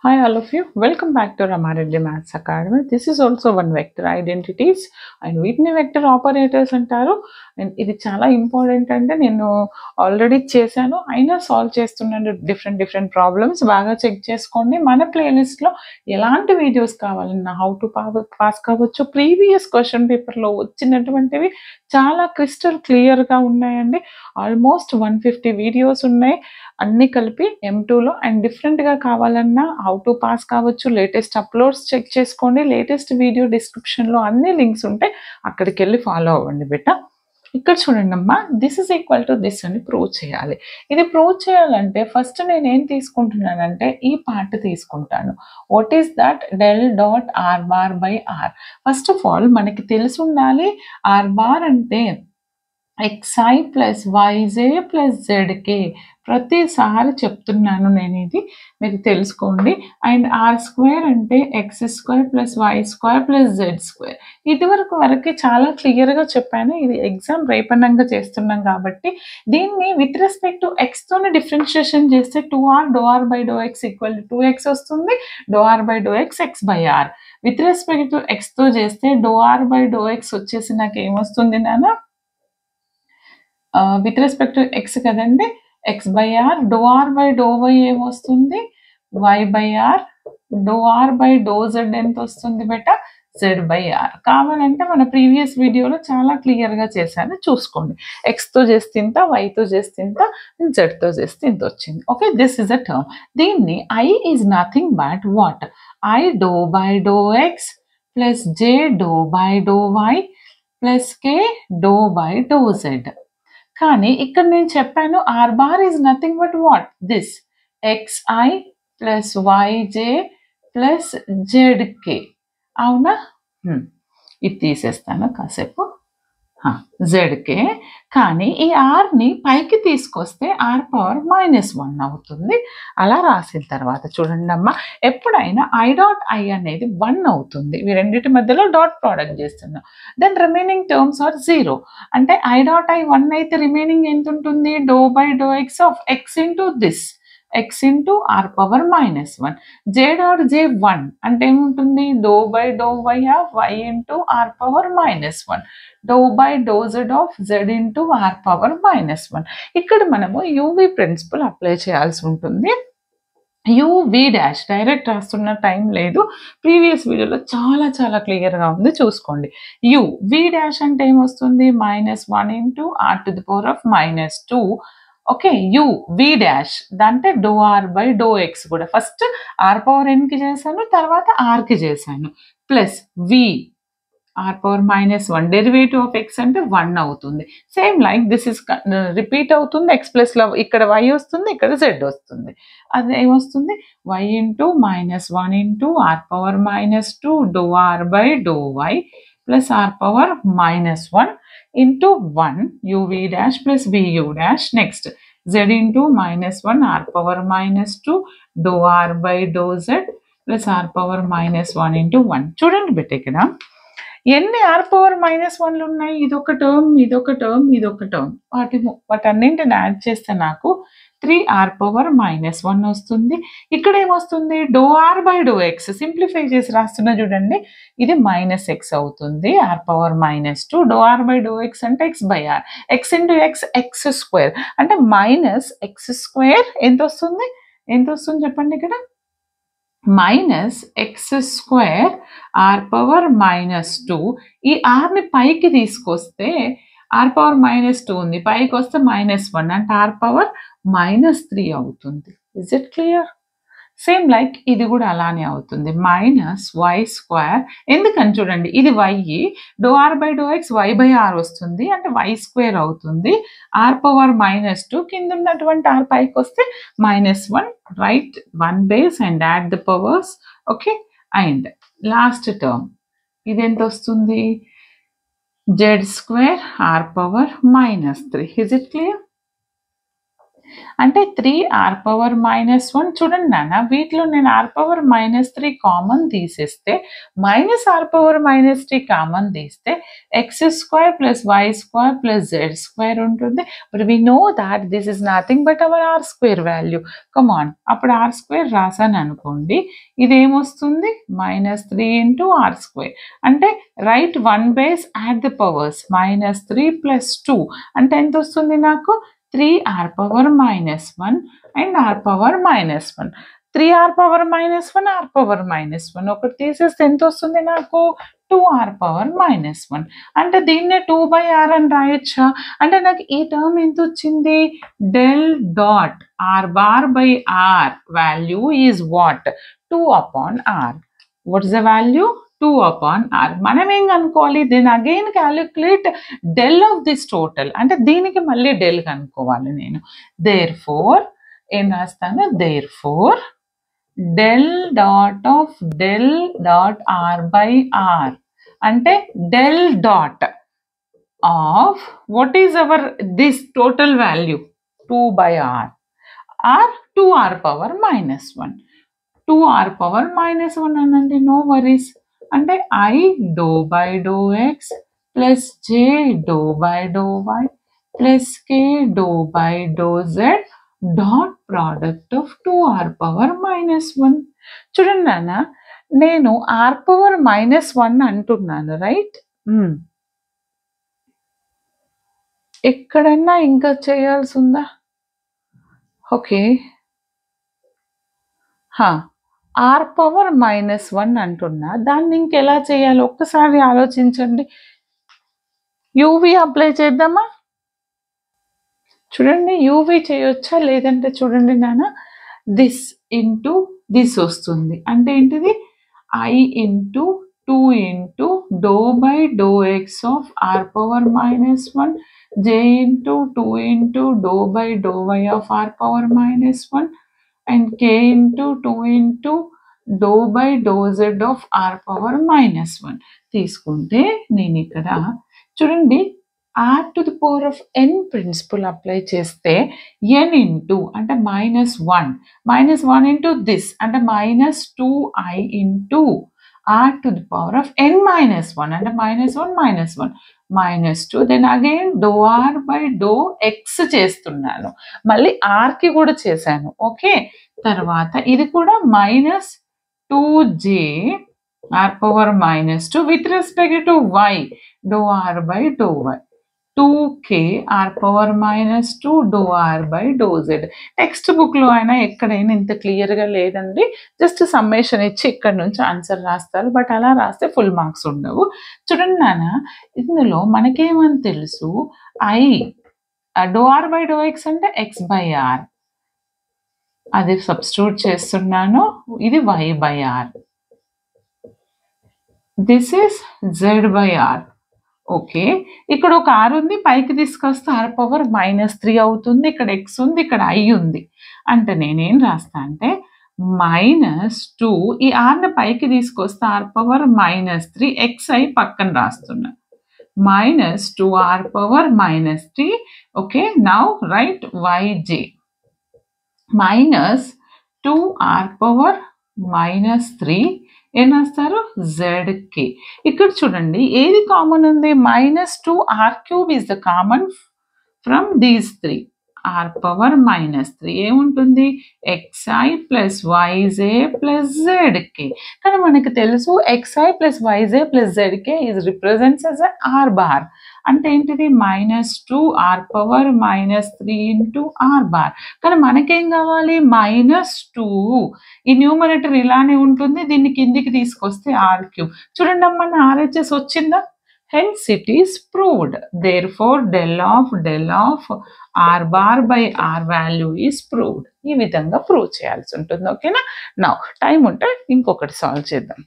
Hi all of you, welcome back to Ramareddy Maths Academy. This is also one vector identities and వీటిని vector operators అంటారు. And ఇది చాలా important. అంటే నేను already చేశాను, అయినా సాల్వ్ చేస్తున్నాను డిఫరెంట్ ప్రాబ్లమ్స్. బాగా చెక్ చేసుకోండి. మన ప్లేలిస్ట్లో ఎలాంటి వీడియోస్ కావాలన్నా హౌ టు పాస్ కావచ్చు, ప్రీవియస్ క్వశ్చన్ పేపర్లో వచ్చినటువంటివి చాలా క్రిస్టల్ క్లియర్గా ఉన్నాయండి. ఆల్మోస్ట్ 150 వీడియోస్ ఉన్నాయి అన్నీ కలిపి M2లో. అండ్ డిఫరెంట్గా కావాలన్నా హౌ టు పాస్ కావచ్చు, లేటెస్ట్ అప్లోడ్స్ చెక్ చేసుకోండి. లేటెస్ట్ వీడియో డిస్క్రిప్షన్లో అన్ని లింక్స్ ఉంటాయి, అక్కడికి వెళ్ళి ఫాలో అవ్వండి బెట్ట. ఇక్కడ చూడండి అమ్మా, this is equal to this అని ప్రూవ్ చేయాలి. ఇది ప్రూవ్ చేయాలంటే ఫస్ట్ నేను ఏం తీసుకుంటున్నానంటే ఈ పార్ట్ తీసుకుంటాను. What is that? Del dot r bar by r. First of all మనకి తెలిసి ఉండాలి ఆర్ బార్ అంటే xi plus yj plus zk. ప్రతిసారి చెప్తున్నాను నేను, ఇది మీరు తెలుసుకోండి. అండ్ ఆర్ స్క్వేర్ అంటే x square plus y square plus z square. వరకు చాలా క్లియర్గా చెప్పాను. ఇది ఎగ్జామ్ రేపన్నంగా చేస్తున్నాం కాబట్టి దీన్ని విత్ రెస్పెక్ట్ టు ఎక్స్తోనే డిఫరెన్షియేషన్ చేస్తే 2r do r by do x equal to 2x వస్తుంది. Do r by do x x by r. With respect to ఎక్స్తో చేస్తే do r by do x వచ్చేసి నాకు ఏమొస్తుంది నాన్న? విత్ రెస్పెక్ట్ టు ఎక్స్ కదండి, x by r. Do r by do y ఏమొస్తుంది? Y by r. Do r by do z ఎంత వస్తుంది బెట? Z by are. కావాలంటే మన ప్రీవియస్ వీడియోలో చాలా క్లియర్గా చేశాను, చూసుకోండి. ఎక్స్తో చేస్తే ఇంత, వైతో చేస్తే ఇంత, జెడ్తో చేస్తే ఇంత వచ్చింది. Okay, this is a term. దీన్ని i is nothing but what? I do by do x plus j do by do y plus k do by do z. కానీ ఇక్కడ నేను చెప్పాను r bar is nothing but what? This xi plus yj plus zk. అవునా? ఇది తీసేస్తాను కాసేపు. zk. కానీ ఈ ఆర్ని పైకి తీసుకొస్తే ఆర్ పవర్ -1 అవుతుంది. అలా రాసిన తర్వాత చూడండి అమ్మా, ఎప్పుడైనా ఐ డాట్ ఐ అనేది 1 అవుతుంది. ఇవి రెండింటి మధ్యలో డాట్ ప్రోడక్ట్ చేస్తున్నాం. Then remaining terms are 0. అంటే ఐ డాట్ ఐ 1 అయితే రిమైనింగ్ ఎంత ఉంటుంది? Do by do x of x into this, x into r power -1. J dot j 1 అంటే ఏముంటుంది? Do by do y of y into r power -1. Do by do z of z into r power -1. ఇక్కడ మనము u v principle apply చేయాల్సి ఉంటుంది. U v dash direct రాస్తున్న time లేదు, previous వీడియోలో చాలా క్లియర్గా ఉంది, చూసుకోండి. యు వి డాష్ అంటే ఏమొస్తుంది? -1 into r to the power of -2. Okay, u v dash అంటే do r by do x కూడా ఫస్ట్ ఆర్ పవర్ ఎన్కి చేశాను, తర్వాత ఆర్కి చేశాను, plus v r power -1. Derivative of x అంటే 1 అవుతుంది. Same like this is repeat అవుతుంది. ఎక్స్ ప్లస్లో ఇక్కడ వై వస్తుంది, ఇక్కడ జెడ్ వస్తుంది. అది ఏమొస్తుంది? Y into -1 into r power -2 do r by do y plus r power -1 into 1 u v dash plus v u dash. Next z into -1 r power -2 do r by do z plus r power -1 into 1. చూడండి బిడ్డ, ఇక్కడ ఎన్ని are power -1లు ఉన్నాయి? ఇదొక term, ఇదొక term, ఇదొక term. వాటన్నింటిని add చేస్తే నాకు 3r పవర్ -1 వస్తుంది. ఇక్కడ ఏమొస్తుంది? Do r by do x. Simplify చేసి రాస్తున్నా చూడండి, ఇది -x అవుతుంది. R power -2 do r by do x అంటే x by r. X into x x square అంటే -x² ఎంత వస్తుంది? చెప్పండి ఇక్కడ? -x² are power -2. ఈ ఆర్ని పైకి తీసుకొస్తే ఆర్ పవర్ -2 ఉంది, పైకి వస్తే -1 అంటే ఆర్ పవర్ -3 అవుతుంది. Is it clear? Same like ఇది కూడా అలానే అవుతుంది, -y². ఎందుకని చూడండి, ఇది y, do r by do x y by r వస్తుంది అంటే y² అవుతుంది. ఆర్ పవర్ -2 కింద ఉన్నటువంటి ఆర్ పైకి వస్తే -1. Right 1 base and add the powers. Okay, and last term ఇది ఎంత వస్తుంది? z² r power -3. Is it clear? అంటే 3r⁻−1 చూడండి నాన్న, వీటిలో నేను r⁻−3 కామన్ తీసేస్తే -r⁻−3 కామన్ తీస్తే x² + y² + z² ఉంటుంది. But we know that this is nothing but our r² value. Come on, అప్పుడు r² రాసాను అనుకోండి, ఇదేమొస్తుంది -3 × r². అంటే right 1 base add the powers, -3 + 2 అంటే ఎంత వస్తుంది నాకు? 3r⁻−1 and r⁻−1. 3r⁻−1 r⁻−1 ఒకటి తీసేస్తే ఎంత వస్తుంది నాకు? 2r⁻−1. అంటే దీన్నే 2/r అని రాయొచ్చా? అంటే నాకు ఈ టర్మ్ ఎంత వచ్చింది? Del dot r⁻/r value is what? 2/r. What is the value? 2/r. మనం ఏం కనుక్కోవాలి? Then again calculate del of this total. అంటే దీనికి మళ్ళీ డెల్ కనుక్కోవాలి నేను. దేర్ ఫోర్ ఏం రాస్తాను? Therefore del dot of del dot r/r అంటే del dot of what is our this total value? 2/r or 2r⁻−1. 2r⁻−1 అనండి, no worries. అంటే I ∂/∂x + J ∂/∂y + K ∂/∂z dot product of 2r⁻−1. చూడండి నాన్న, నేను r⁻−1 అంటున్నాను, right? ఎక్కడన్నా ఇంకా చేయాల్సి ఉందా? ఓకే, r⁻−1 అంటున్నా, దాన్ని ఇంకెలా చేయాలి ఒక్కసారి ఆలోచించండి. యూవి అప్లై చేద్దామా? చూడండి, యూవి చేయొచ్చా? లేదంటే చూడండి నాన్న, దిస్ ఇంటూ దిస్ వస్తుంది. అంటే ఏంటిది? I × 2 × ∂/∂x of r⁻−1 J × 2 × ∂/∂y of r⁻−1 and K × 2 × ∂/∂z of r⁻−1 తీసుకుంటే నేను ఇక్కడ చూడండి r⁴n ప్రిన్సిపల్ అప్లై చేస్తే n ఇంటూ అంటే -1 into దిస్ అంటే -2i ఇంటూ r⁴n−1 అంటే -1 -2 దెన్ అగైన్ ∂r/∂x చేస్తున్నాను, మళ్ళీ rకి కూడా చేశాను. ఓకే, తర్వాత ఇది కూడా -2j r⁻−2 with respect to y ∂r/∂y 2k r⁻−2 ∂r/∂z. Text బుక్లో అయినా ఎక్కడైనా ఇంత క్లియర్గా లేదండి, జస్ట్ సమ్మేషన్ ఇచ్చి ఇక్కడ నుంచి ఆన్సర్ రాస్తారు, బట్ అలా రాస్తే ఫుల్ మార్క్స్ ఉండవు. చూడండి నాన్న, ఇందులో మనకేమని తెలుసు? I ∂r/∂x అంటే x/r, అది సబ్స్టిట్యూట్ చేస్తున్నాను. ఇది y/r, this is z/r. Okay, ఇక్కడ ఒక r ఉంది, పైకి తీసుకొస్తే r⁻−3 అవుతుంది. ఇక్కడ x ఉంది, ఇక్కడ i ఉంది. అంటే నేనేం రాస్తా అంటే -2, ఈ rని పైకి తీసుకొస్తే r⁻−3 xi పక్కన రాస్తున్నా, -2r⁻−3. Okay, now right yj -2r⁻−3 ఏం రాస్తారు? zk. ఇక్కడ చూడండి, ఏది కామన్ ఉంది? -2r³ is the common from these three. r⁻−3 ఏముంటుంది? xi + yj + zk. కానీ మనకు తెలుసు xi + yj + zk is represents as a r⁻. అంటే ఏంటిది? -2r⁻−3 × r⁻. కానీ మనకేం కావాలి? -2. ఈ న్యూమరేటర్ ఇలానే ఉంటుంది, దీన్ని కిందికి తీసుకొస్తే r³. చూడండి అమ్మ, RHS వచ్చిందా? Hence it is proved. Therefore del of r⁻/r value is proved. ఈ విధంగా ప్రూవ్ చేయాల్సి ఉంటుంది. ఓకేనా? నౌ టైం ఉంటే ఇంకొకటి సాల్వ్ చేద్దాం.